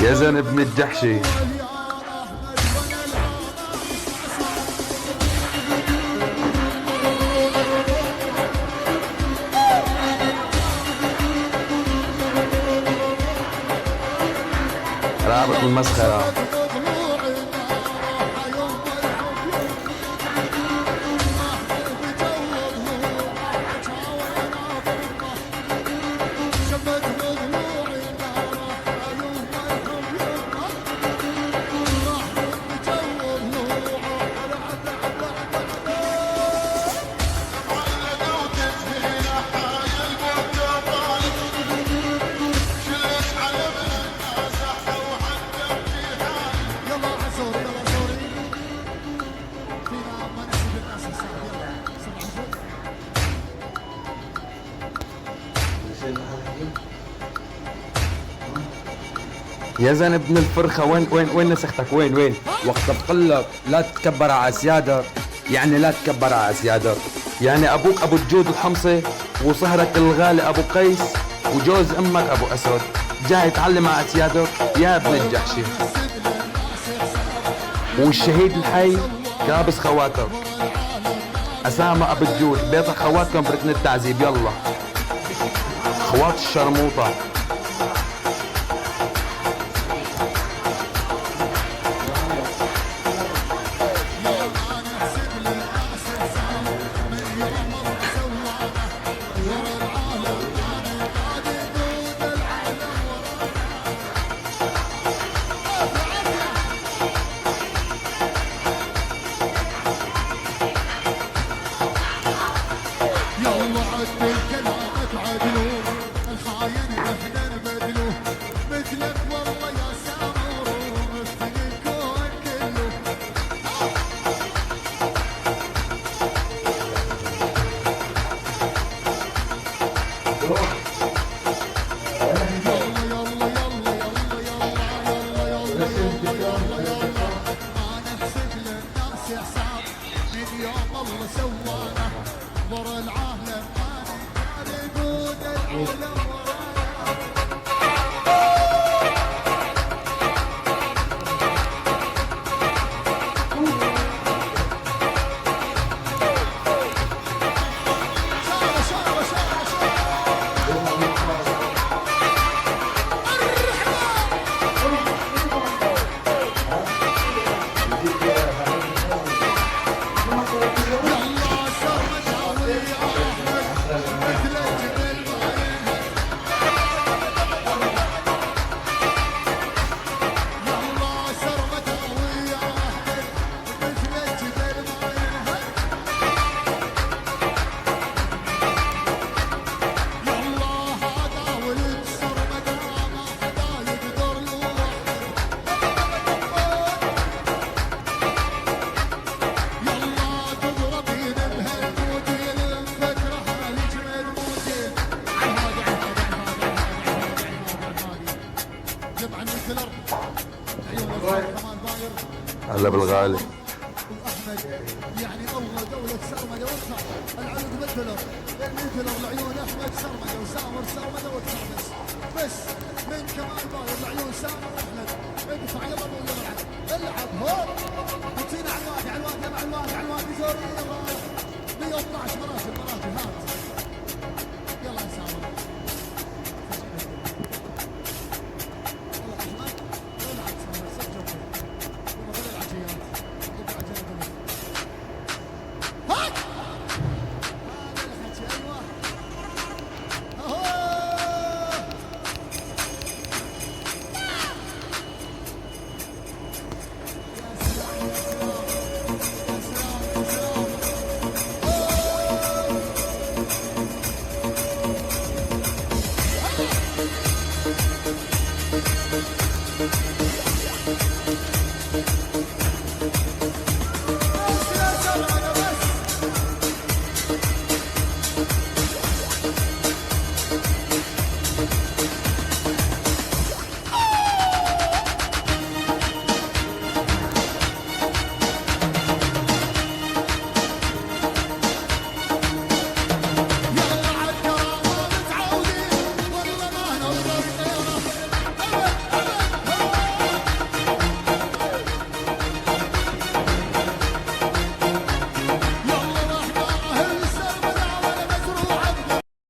يا زن ابن الجحشي. رابط المسخرة. يا زين ابن الفرخة، وين نسختك؟ وين وقت بقول لك لا تتكبر على سيادك، يعني لا تتكبر على سيادك، يعني ابوك ابو الجود الحمصي، وصهرك الغالي ابو قيس، وجوز امك ابو اسد، جاي تعلم على سيادك يا ابن الجحشي. والشهيد الحي كابس خواتك، اسامة ابو الجود، بيت خواتكم بركن التعذيب. يلا خوات الشرموطة. هلا بالغالي. يعني الله دولة سرمدة وادفع العلق بالدولار المثلر لعيون احمد سرمدة وسامر سرمدة وادفع بس من كمال باير لعيون سامر واحمد ادفع يلا ابو يلعب العب هوب وتينا على الوادي مع الوادي زوري 112 مراسل